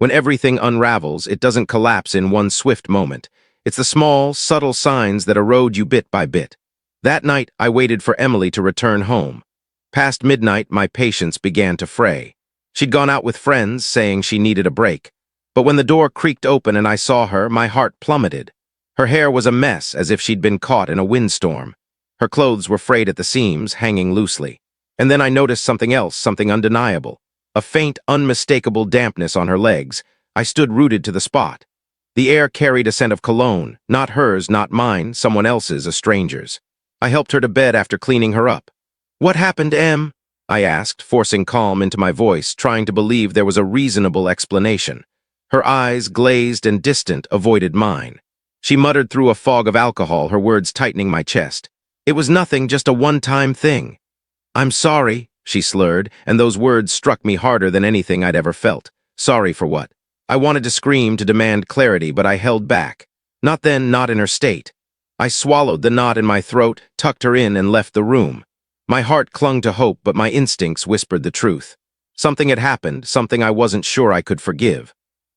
When everything unravels, it doesn't collapse in one swift moment. It's the small, subtle signs that erode you bit by bit. That night, I waited for Emily to return home. Past midnight, my patience began to fray. She'd gone out with friends, saying she needed a break. But when the door creaked open and I saw her, my heart plummeted. Her hair was a mess, as if she'd been caught in a windstorm. Her clothes were frayed at the seams, hanging loosely. And then I noticed something else, something undeniable. A faint, unmistakable dampness on her legs. I stood rooted to the spot. The air carried a scent of cologne, not hers, not mine, someone else's, a stranger's. I helped her to bed after cleaning her up. "What happened, Em?" I asked, forcing calm into my voice, trying to believe there was a reasonable explanation. Her eyes, glazed and distant, avoided mine. She muttered through a fog of alcohol, her words tightening my chest. "It was nothing, just a one-time thing." "I'm sorry," she slurred, and those words struck me harder than anything I'd ever felt. Sorry for what? I wanted to scream, to demand clarity, but I held back. Not then, not in her state. I swallowed the knot in my throat, tucked her in, and left the room. My heart clung to hope, but my instincts whispered the truth. Something had happened, something I wasn't sure I could forgive.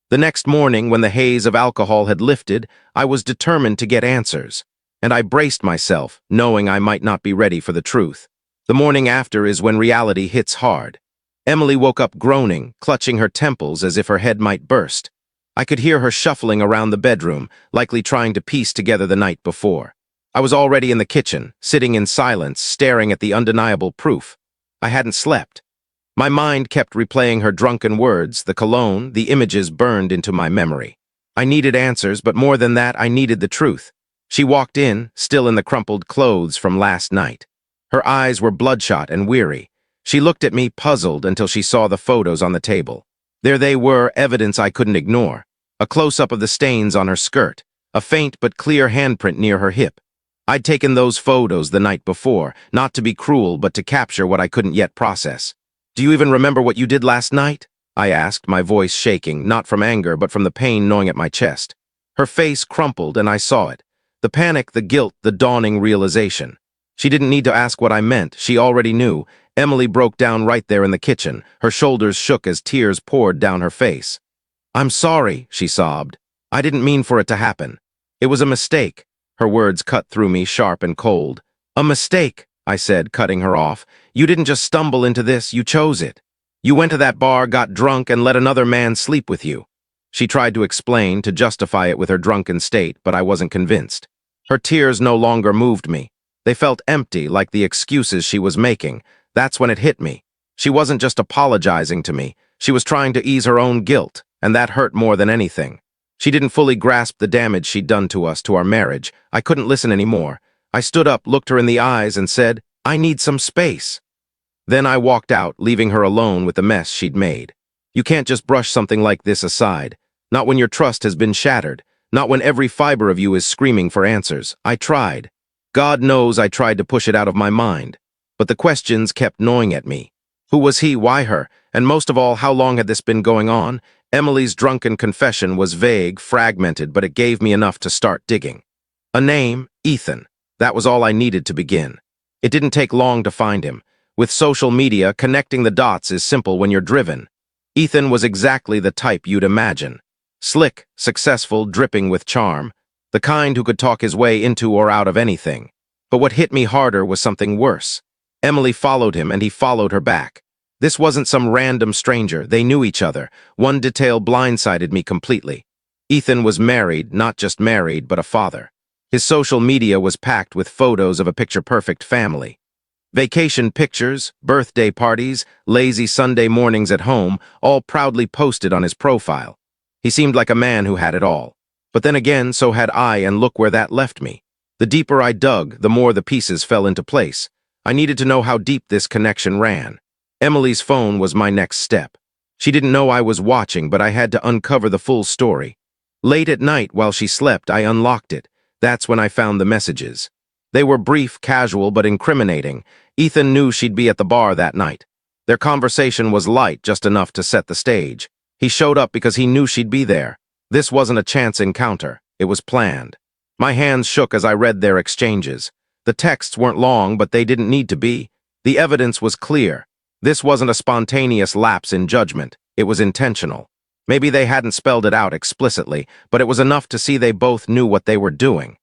The next morning, when the haze of alcohol had lifted, I was determined to get answers. And I braced myself, knowing I might not be ready for the truth. The morning after is when reality hits hard. Emily woke up groaning, clutching her temples as if her head might burst. I could hear her shuffling around the bedroom, likely trying to piece together the night before. I was already in the kitchen, sitting in silence, staring at the undeniable proof. I hadn't slept. My mind kept replaying her drunken words, the cologne, the images burned into my memory. I needed answers, but more than that, I needed the truth. She walked in, still in the crumpled clothes from last night. Her eyes were bloodshot and weary. She looked at me, puzzled, until she saw the photos on the table. There they were, evidence I couldn't ignore. A close-up of the stains on her skirt, a faint but clear handprint near her hip. I'd taken those photos the night before, not to be cruel, but to capture what I couldn't yet process. "Do you even remember what you did last night?" I asked, my voice shaking, not from anger, but from the pain gnawing at my chest. Her face crumpled, and I saw it. The panic, the guilt, the dawning realization. She didn't need to ask what I meant. She already knew. Emily broke down right there in the kitchen. Her shoulders shook as tears poured down her face. "I'm sorry," she sobbed. "I didn't mean for it to happen. It was a mistake." Her words cut through me, sharp and cold. "A mistake," I said, cutting her off. "You didn't just stumble into this, you chose it. You went to that bar, got drunk, and let another man sleep with you." She tried to explain, to justify it with her drunken state, but I wasn't convinced. Her tears no longer moved me. They felt empty, like the excuses she was making. That's when it hit me. She wasn't just apologizing to me. She was trying to ease her own guilt, and that hurt more than anything. She didn't fully grasp the damage she'd done to us, to our marriage. I couldn't listen anymore. I stood up, looked her in the eyes, and said, "I need some space." Then I walked out, leaving her alone with the mess she'd made. You can't just brush something like this aside. Not when your trust has been shattered. Not when every fiber of you is screaming for answers. I tried. God knows I tried to push it out of my mind. But the questions kept gnawing at me. Who was he? Why her? And most of all, how long had this been going on? Emily's drunken confession was vague, fragmented, but it gave me enough to start digging. A name, Ethan. That was all I needed to begin. It didn't take long to find him. With social media, connecting the dots is simple when you're driven. Ethan was exactly the type you'd imagine. Slick, successful, dripping with charm. The kind who could talk his way into or out of anything. But what hit me harder was something worse. Emily followed him, and he followed her back. This wasn't some random stranger. They knew each other. One detail blindsided me completely. Ethan was married, not just married, but a father. His social media was packed with photos of a picture-perfect family. Vacation pictures, birthday parties, lazy Sunday mornings at home, all proudly posted on his profile. He seemed like a man who had it all. But then again, so had I, and look where that left me. The deeper I dug, the more the pieces fell into place. I needed to know how deep this connection ran. Emily's phone was my next step. She didn't know I was watching, but I had to uncover the full story. Late at night, while she slept, I unlocked it. That's when I found the messages. They were brief, casual, but incriminating. Ethan knew she'd be at the bar that night. Their conversation was light, just enough to set the stage. He showed up because he knew she'd be there. This wasn't a chance encounter. It was planned. My hands shook as I read their exchanges. The texts weren't long, but they didn't need to be. The evidence was clear. This wasn't a spontaneous lapse in judgment. It was intentional. Maybe they hadn't spelled it out explicitly, but it was enough to see they both knew what they were doing.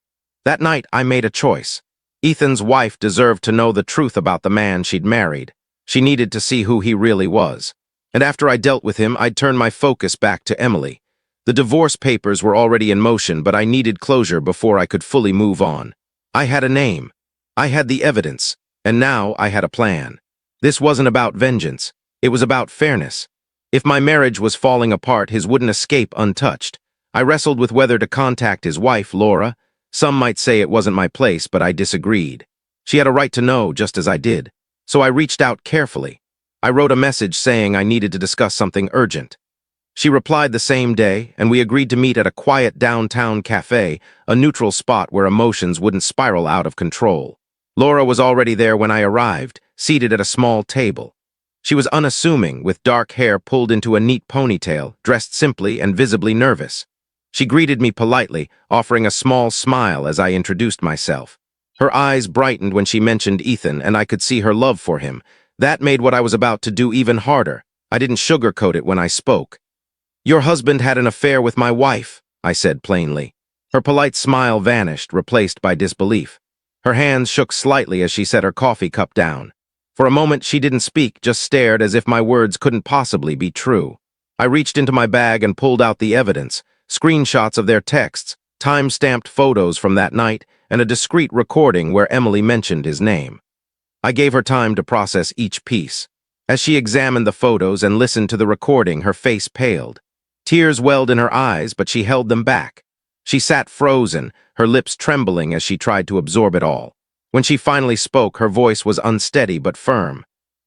That night, I made a choice. Ethan's wife deserved to know the truth about the man she'd married. She needed to see who he really was. And after I dealt with him, I'd turn my focus back to Emily. The divorce papers were already in motion, but I needed closure before I could fully move on. I had a name. I had the evidence. And now I had a plan. This wasn't about vengeance. It was about fairness. If my marriage was falling apart, his wouldn't escape untouched. I wrestled with whether to contact his wife, Laura. Some might say it wasn't my place, but I disagreed. She had a right to know, just as I did. So I reached out carefully. I wrote a message saying I needed to discuss something urgent. She replied the same day, and we agreed to meet at a quiet downtown cafe, a neutral spot where emotions wouldn't spiral out of control. Laura was already there when I arrived, seated at a small table. She was unassuming, with dark hair pulled into a neat ponytail, dressed simply and visibly nervous. She greeted me politely, offering a small smile as I introduced myself. Her eyes brightened when she mentioned Ethan, and I could see her love for him. That made what I was about to do even harder. I didn't sugarcoat it when I spoke. "Your husband had an affair with my wife," I said plainly. Her polite smile vanished, replaced by disbelief. Her hands shook slightly as she set her coffee cup down. For a moment, she didn't speak, just stared as if my words couldn't possibly be true. I reached into my bag and pulled out the evidence, screenshots of their texts, time-stamped photos from that night, and a discreet recording where Emily mentioned his name. I gave her time to process each piece. As she examined the photos and listened to the recording, her face paled. Tears welled in her eyes, but she held them back. She sat frozen, her lips trembling as she tried to absorb it all. When she finally spoke, her voice was unsteady but firm.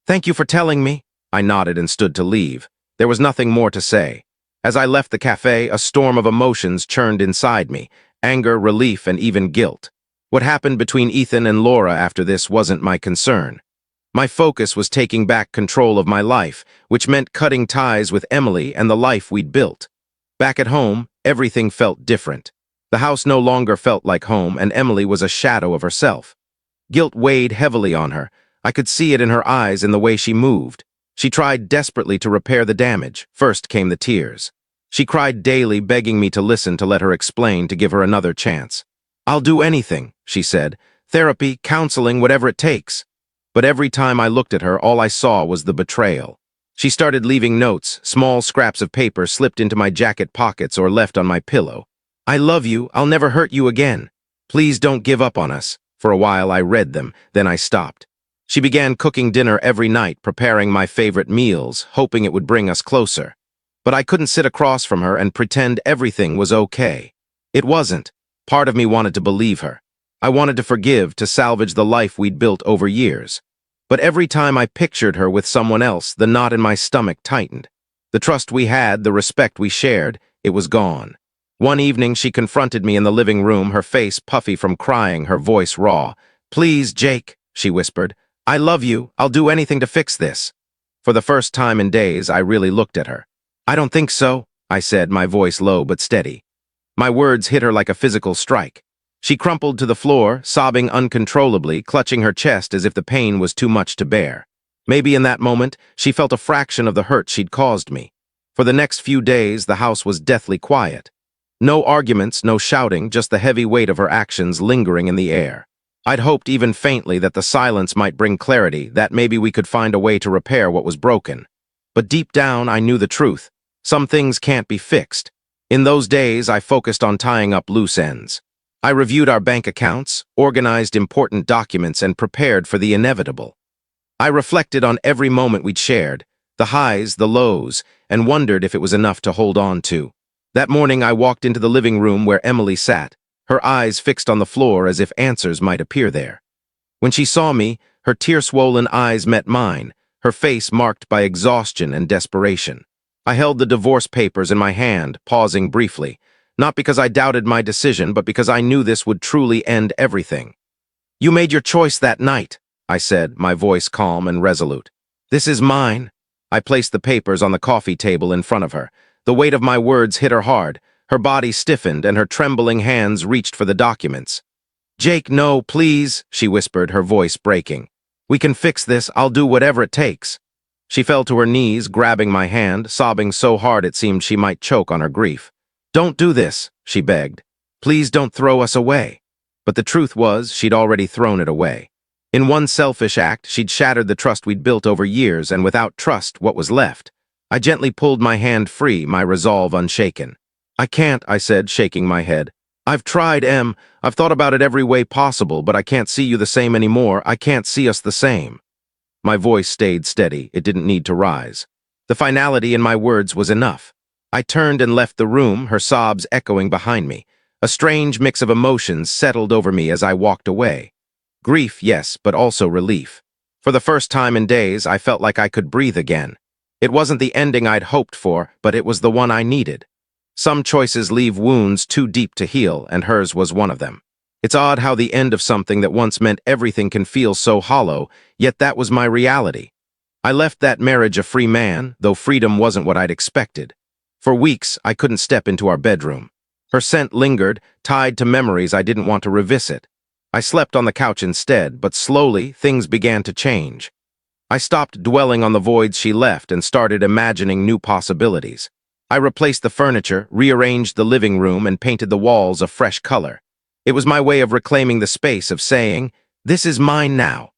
"Thank you for telling me." I nodded and stood to leave. There was nothing more to say. As I left the cafe, a storm of emotions churned inside me, anger, relief, and even guilt. What happened between Ethan and Laura after this wasn't my concern. My focus was taking back control of my life, which meant cutting ties with Emily and the life we'd built. Back at home, everything felt different. The house no longer felt like home, and Emily was a shadow of herself. Guilt weighed heavily on her. I could see it in her eyes, in the way she moved. She tried desperately to repair the damage. First came the tears. She cried daily, begging me to listen, to let her explain, to give her another chance. "I'll do anything," she said. "Therapy, counseling, whatever it takes." But every time I looked at her, all I saw was the betrayal. She started leaving notes, small scraps of paper slipped into my jacket pockets or left on my pillow. "I love you. I'll never hurt you again. Please don't give up on us." For a while I read them, then I stopped. She began cooking dinner every night, preparing my favorite meals, hoping it would bring us closer. But I couldn't sit across from her and pretend everything was okay. It wasn't. Part of me wanted to believe her. I wanted to forgive, to salvage the life we'd built over years. But every time I pictured her with someone else, the knot in my stomach tightened. The trust we had, the respect we shared, it was gone. One evening, she confronted me in the living room, her face puffy from crying, her voice raw. "Please, Jake," she whispered. "I love you. I'll do anything to fix this." For the first time in days, I really looked at her. "I don't think so," I said, my voice low but steady. My words hit her like a physical strike. She crumpled to the floor, sobbing uncontrollably, clutching her chest as if the pain was too much to bear. Maybe in that moment, she felt a fraction of the hurt she'd caused me. For the next few days, the house was deathly quiet. No arguments, no shouting, just the heavy weight of her actions lingering in the air. I'd hoped even faintly that the silence might bring clarity, that maybe we could find a way to repair what was broken. But deep down, I knew the truth. Some things can't be fixed. In those days, I focused on tying up loose ends. I reviewed our bank accounts, organized important documents, and prepared for the inevitable. I reflected on every moment we'd shared, the highs, the lows, and wondered if it was enough to hold on to. That morning, I walked into the living room where Emily sat, her eyes fixed on the floor as if answers might appear there. When she saw me, her tear-swollen eyes met mine, her face marked by exhaustion and desperation. I held the divorce papers in my hand, pausing briefly. Not because I doubted my decision, but because I knew this would truly end everything. "You made your choice that night," I said, my voice calm and resolute. "This is mine." I placed the papers on the coffee table in front of her. The weight of my words hit her hard. Her body stiffened, and her trembling hands reached for the documents. "Jake, no, please," she whispered, her voice breaking. "We can fix this. I'll do whatever it takes." She fell to her knees, grabbing my hand, sobbing so hard it seemed she might choke on her grief. "Don't do this," she begged. "Please don't throw us away." But the truth was, she'd already thrown it away. In one selfish act, she'd shattered the trust we'd built over years, and without trust, what was left? I gently pulled my hand free, my resolve unshaken. "I can't," I said, shaking my head. "I've tried, Em. I've thought about it every way possible, but I can't see you the same anymore. I can't see us the same." My voice stayed steady. It didn't need to rise. The finality in my words was enough. I turned and left the room, her sobs echoing behind me. A strange mix of emotions settled over me as I walked away. Grief, yes, but also relief. For the first time in days, I felt like I could breathe again. It wasn't the ending I'd hoped for, but it was the one I needed. Some choices leave wounds too deep to heal, and hers was one of them. It's odd how the end of something that once meant everything can feel so hollow, yet that was my reality. I left that marriage a free man, though freedom wasn't what I'd expected. For weeks, I couldn't step into our bedroom. Her scent lingered, tied to memories I didn't want to revisit. I slept on the couch instead, but slowly, things began to change. I stopped dwelling on the voids she left and started imagining new possibilities. I replaced the furniture, rearranged the living room, and painted the walls a fresh color. It was my way of reclaiming the space, of saying, "This is mine now."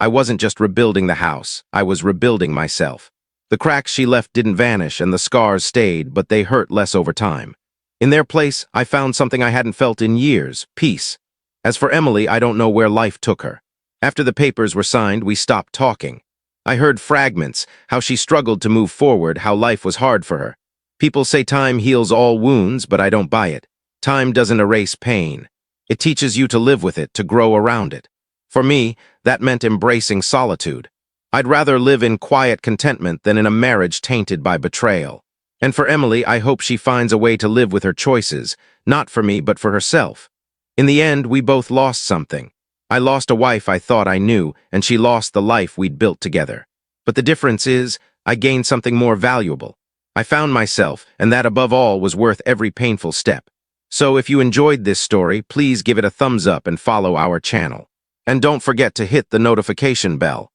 I wasn't just rebuilding the house, I was rebuilding myself. The cracks she left didn't vanish and the scars stayed, but they hurt less over time. In their place, I found something I hadn't felt in years: peace. As for Emily, I don't know where life took her. After the papers were signed, we stopped talking. I heard fragments, how she struggled to move forward, how life was hard for her. People say time heals all wounds, but I don't buy it. Time doesn't erase pain. It teaches you to live with it, to grow around it. For me, that meant embracing solitude. I'd rather live in quiet contentment than in a marriage tainted by betrayal. And for Emily, I hope she finds a way to live with her choices, not for me, but for herself. In the end, we both lost something. I lost a wife I thought I knew, and she lost the life we'd built together. But the difference is, I gained something more valuable. I found myself, and that above all was worth every painful step. So if you enjoyed this story, please give it a thumbs up and follow our channel. And don't forget to hit the notification bell.